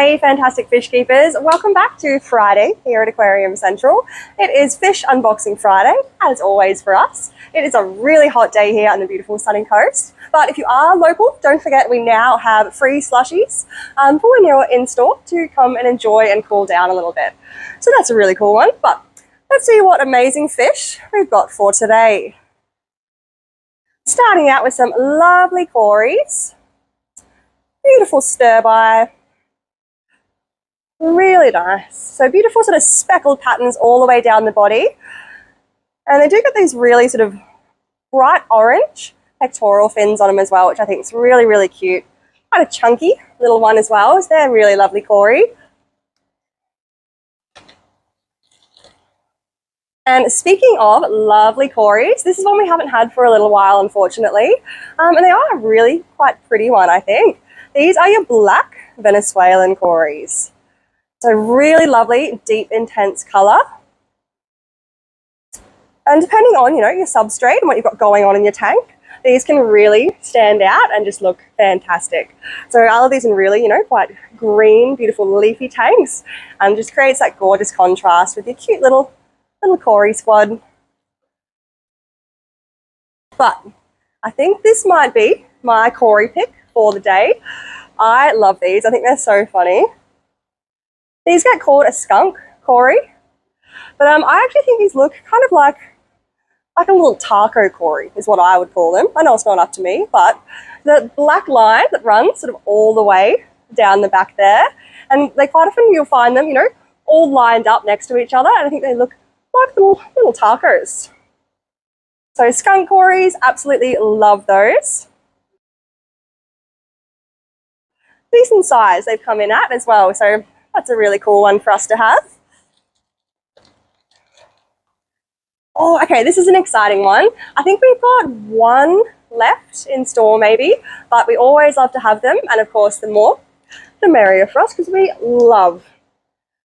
Hey fantastic fish keepers, welcome back to Friday here at Aquarium Central. It is Fish Unboxing Friday, as always for us. It is a really hot day here on the beautiful sunny coast, but if you are local, don't forget we now have free slushies for when you're in store to come and enjoy and cool down a little bit. So that's a really cool one, but let's see what amazing fish we've got for today. Starting out with some lovely Cories, beautiful stir-by. Really nice. So beautiful sort of speckled patterns all the way down the body. And they do get these really sort of bright orange pectoral fins on them as well, which I think is really, really cute. Quite a chunky little one as well. So they're really lovely Cory. And speaking of lovely Cories, this is one we haven't had for a little while, unfortunately. And they are a really quite pretty one, I think. These are your black Venezuelan Cories. So really lovely, deep, intense colour. And depending on, your substrate and what you've got going on in your tank, these can really stand out and just look fantastic. So all of these in really, quite green, beautiful leafy tanks, just creates that gorgeous contrast with your cute little Cory squad. But I think this might be my Cory pick for the day. I love these. I think they're so funny. These get called a skunk Cory, but I actually think these look kind of like a little taco Cory is what I would call them. I know it's not up to me, but the black line that runs sort of all the way down the back there, and they quite often you'll find them, all lined up next to each other, and I think they look like little tacos. So skunk Cories, absolutely love those. Decent size they've come in at as well, so that's a really cool one for us to have. Oh, okay, this is an exciting one. I think we've got one left in store maybe, but we always love to have them. And of course, the more, the merrier for us, because we love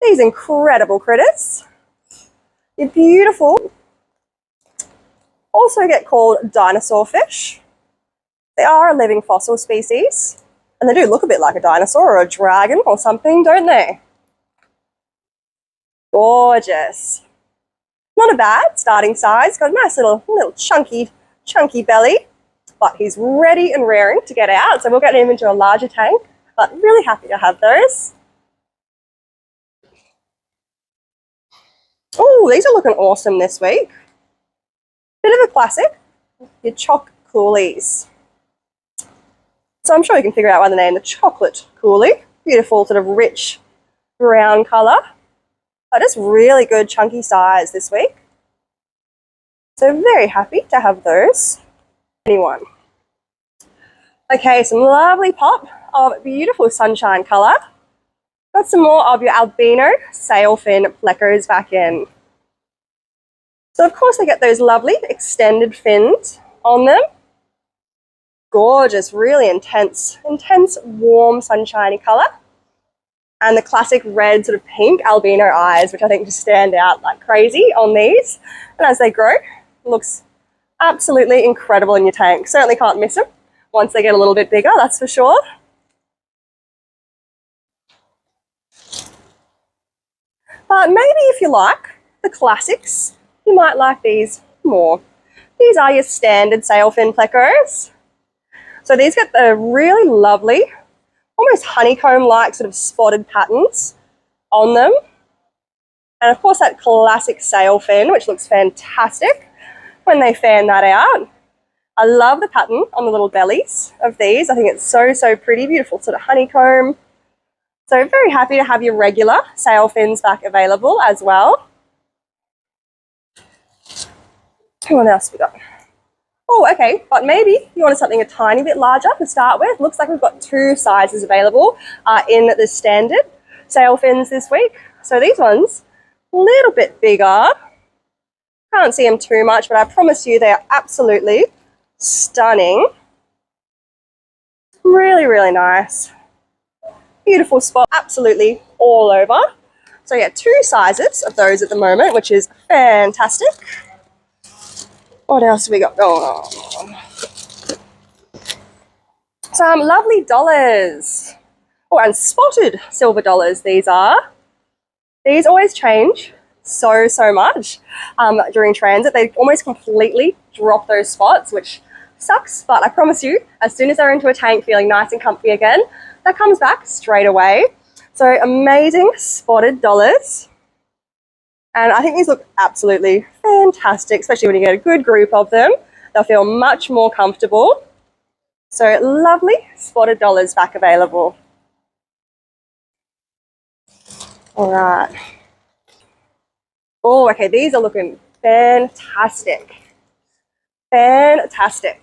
these incredible critters. They're beautiful. Also get called dinosaur fish. They are a living fossil species. And they do look a bit like a dinosaur or a dragon or something, don't they? Gorgeous. Not a bad starting size. Got a nice little chunky belly. But he's ready and raring to get out. So we'll get him into a larger tank. But really happy to have those. Oh, these are looking awesome this week. Bit of a classic. Your choc coolies. So I'm sure you can figure out by the name, the chocolate coolie. Beautiful sort of rich brown colour. But just really good chunky size this week. So very happy to have those. Anyone. Okay, some lovely pop of beautiful sunshine colour. Got some more of your albino sailfin Plecos back in. So of course they get those lovely extended fins on them. Gorgeous, really intense, warm, sunshiny colour. And the classic red sort of pink albino eyes, which I think just stand out like crazy on these. And as they grow, it looks absolutely incredible in your tank. Certainly can't miss them once they get a little bit bigger, that's for sure. But maybe if you like the classics, you might like these more. These are your standard sailfin Plecos. So these get the really lovely, almost honeycomb-like sort of spotted patterns on them. And of course that classic sailfin, which looks fantastic when they fan that out. I love the pattern on the little bellies of these. I think it's so, so pretty, beautiful sort of honeycomb. So very happy to have your regular sailfins back available as well. What else we got? Oh, okay, but maybe you wanted something a tiny bit larger to start with. Looks like we've got two sizes available in the standard sailfins this week. So these ones, a little bit bigger. Can't see them too much, but I promise you they are absolutely stunning. Really, really nice. Beautiful spot, absolutely all over. So yeah, two sizes of those at the moment, which is fantastic. What else have we got going on? Some lovely dollars. Oh, and spotted silver dollars, these are. These always change so much during transit. They almost completely drop those spots, which sucks, but I promise you, as soon as they're into a tank feeling nice and comfy again, that comes back straight away. So amazing spotted dollars. And I think these look absolutely fantastic, especially when you get a good group of them. They'll feel much more comfortable. So lovely spotted dollars back available. All right. Oh, okay, these are looking fantastic. Fantastic.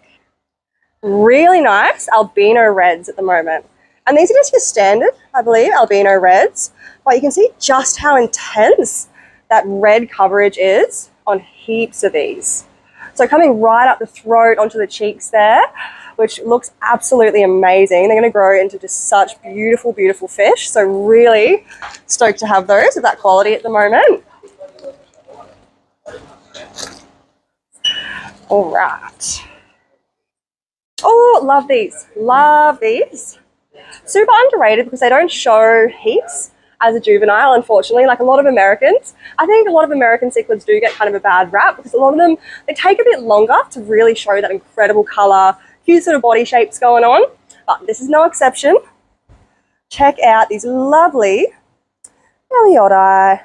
Really nice albino reds at the moment. And these are just your standard, I believe, albino reds. But you can see just how intense that red coverage is on heaps of these. So coming right up the throat onto the cheeks there, which looks absolutely amazing. They're going to grow into just such beautiful, beautiful fish. So really stoked to have those of that quality at the moment. All right. Oh, love these. Love these. Super underrated because they don't show heaps as a juvenile, unfortunately. Like a lot of Americans, I think a lot of American cichlids do get kind of a bad rap because a lot of them, they take a bit longer to really show that incredible colour, cute sort of body shapes going on. But this is no exception. Check out these lovely Eliodii.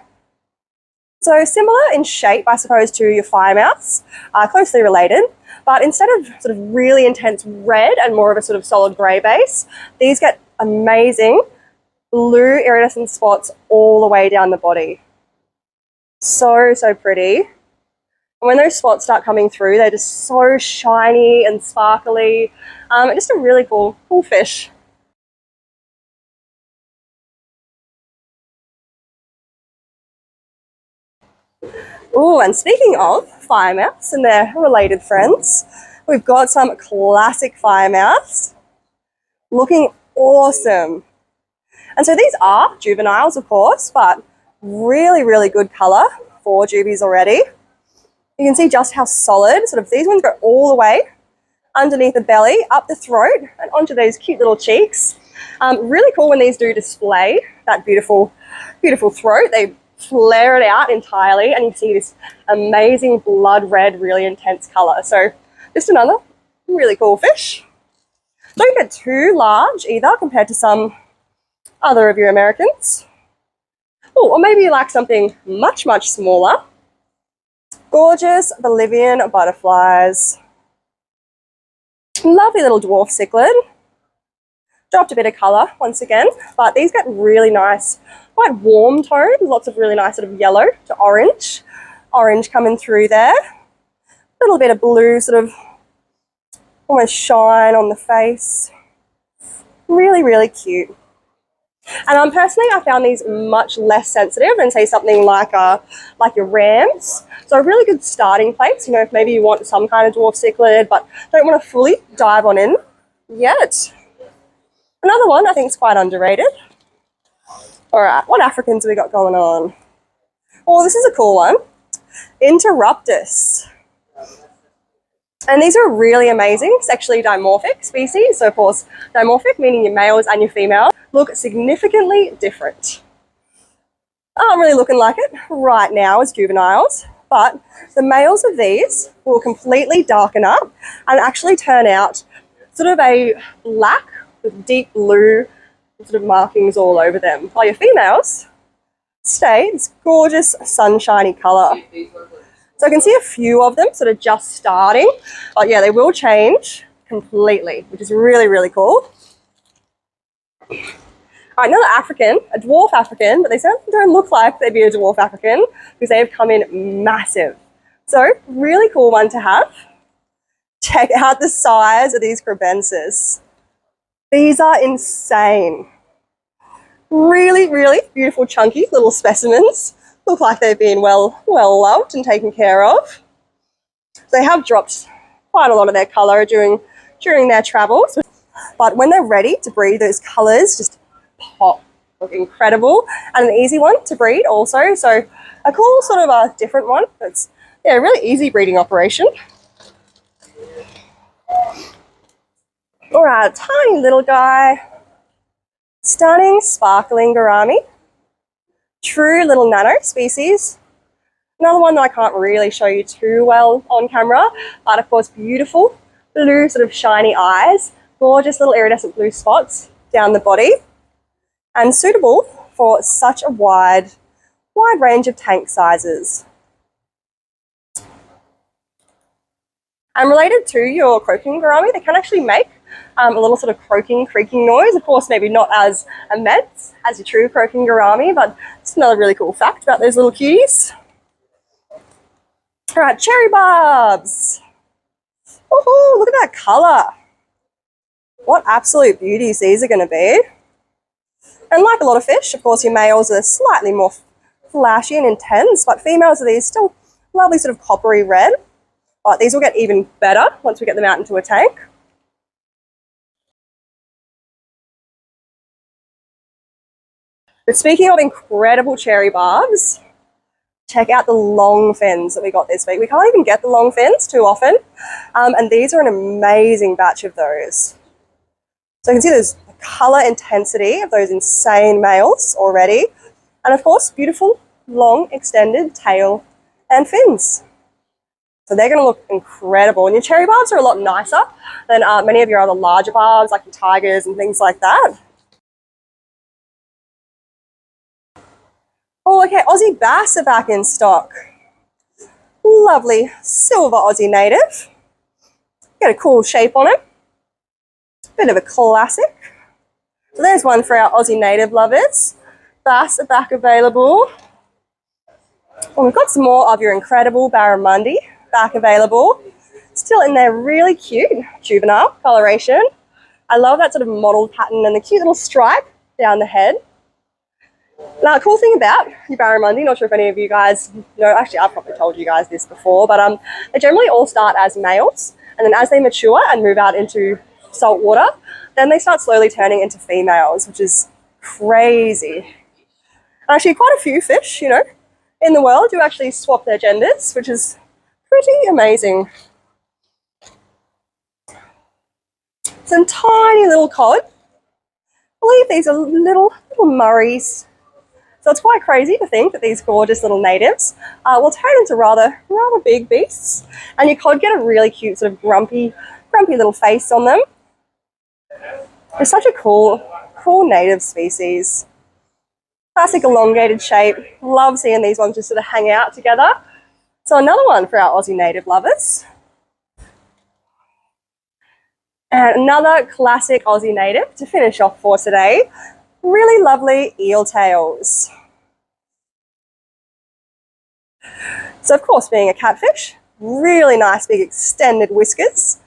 So similar in shape, I suppose, to your fire mouse, closely related. But instead of sort of really intense red and more of a sort of solid grey base, these get amazing blue iridescent spots all the way down the body. So pretty. And when those spots start coming through, they're just so shiny and sparkly. Just a really cool fish. Oh, and speaking of fire mouse and their related friends, we've got some classic fire mouse looking awesome. And so these are juveniles, of course, but really, really good colour for juvies already. You can see just how solid, sort of these ones go all the way underneath the belly, up the throat, and onto those cute little cheeks. Really cool when these do display that beautiful, beautiful throat. They flare it out entirely, and you see this amazing blood red, really intense colour. So just another really cool fish. Don't get too large either compared to some other of your Americans. Oh, or maybe you like something much smaller. Gorgeous Bolivian butterflies. Lovely little dwarf cichlid. Dropped a bit of colour once again, but these get really nice, quite warm tones, lots of really nice sort of yellow to orange. Orange coming through there. A little bit of blue sort of almost shine on the face. Really, really cute. And personally, I found these much less sensitive than, say, something like your rams. So a really good starting place, you know, if maybe you want some kind of dwarf cichlid but don't want to fully dive on in yet. Another one I think is quite underrated. All right, what Africans have we got going on? Oh, this is a cool one. Interruptus. And these are really amazing sexually dimorphic species. So of course, dimorphic meaning your males and your females look significantly different. Aren't really looking like it right now as juveniles, but the males of these will completely darken up and actually turn out sort of a black with deep blue sort of markings all over them, while your females stay this gorgeous sunshiny colour. So I can see a few of them sort of just starting, but yeah, they will change completely, which is really, really cool. All right, another African, a dwarf African, but they certainly don't look like they'd be a dwarf African because they have come in massive. So really cool one to have. Check out the size of these crebensis. These are insane. Really, really beautiful, chunky little specimens. Look like they've been well loved and taken care of. They have dropped quite a lot of their colour during their travels, but when they're ready to breed, those colours just pop. Look incredible, and an easy one to breed also. So a cool sort of a different one. It's a really easy breeding operation. All right, tiny little guy. Stunning, sparkling gourami. True little nano species. Another one that I can't really show you too well on camera, but of course beautiful blue sort of shiny eyes, gorgeous little iridescent blue spots down the body, and suitable for such a wide range of tank sizes. And related to your croaking gourami, they can actually make a little sort of croaking, creaking noise. Of course, maybe not as immense as your true croaking gourami, but it's another really cool fact about those little cuties. All right, cherry barbs. Oh, look at that colour. What absolute beauties these are going to be. And like a lot of fish, of course, your males are slightly more flashy and intense, but females of these still lovely sort of coppery red. But these will get even better once we get them out into a tank. But speaking of incredible cherry barbs, check out the longfins that we got this week. We can't even get the longfins too often, and these are an amazing batch of those. So you can see there's the colour intensity of those insane males already, and of course beautiful long extended tail and fins. So they're going to look incredible, and your cherry barbs are a lot nicer than many of your other larger barbs like your tigers and things like that. Oh, okay, Aussie bass are back in stock. Lovely silver Aussie native. Got a cool shape on it. Bit of a classic. So there's one for our Aussie native lovers. Bass are back available. And we've got some more of your incredible barramundi back available. Still in their really cute juvenile coloration. I love that sort of mottled pattern and the cute little stripe down the head. Now, the cool thing about your barramundi, not sure if any of you guys know, actually I've probably told you guys this before, but they generally all start as males, and then as they mature and move out into salt water, then they start slowly turning into females, which is crazy. And actually quite a few fish, you know, in the world do actually swap their genders, which is pretty amazing. Some tiny little cod. I believe these are little Murrays. So it's quite crazy to think that these gorgeous little natives will turn into rather big beasts. And your cod get a really cute sort of grumpy little face on them. It's such a cool native species. Classic elongated shape. Love seeing these ones just sort of hang out together. So another one for our Aussie native lovers. And another classic Aussie native to finish off for today. Really lovely eel tails. So of course, being a catfish, really nice big extended whiskers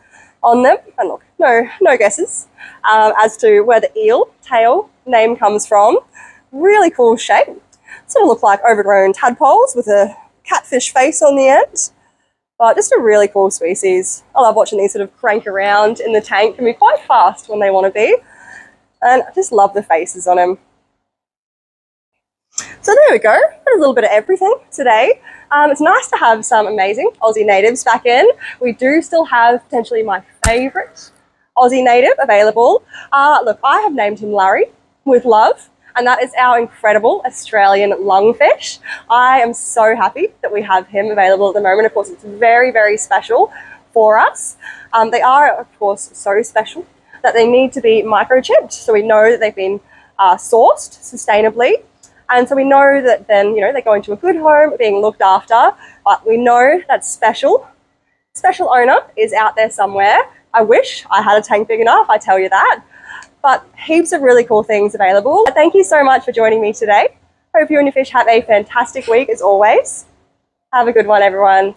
on them. And look, no guesses as to where the eel tail name comes from. Really cool shape. Sort of look like overgrown tadpoles with a catfish face on the end. But just a really cool species. I love watching these sort of crank around in the tank. Can be quite fast when they want to be. And I just love the faces on them. So there we go. Got a little bit of everything today. It's nice to have some amazing Aussie natives back in. We do still have potentially my favourite Aussie native available. Look, I have named him Larry with love. And that is our incredible Australian lungfish. I am so happy that we have him available at the moment. Of course, it's very, very special for us. They are, of course, so special that they need to be microchipped. So we know that they've been sourced sustainably. And so we know that then, you know, they go into a good home, being looked after. But we know that special owner is out there somewhere. I wish I had a tank big enough, I tell you that. But heaps of really cool things available. Thank you so much for joining me today. Hope you and your fish have a fantastic week as always. Have a good one, everyone.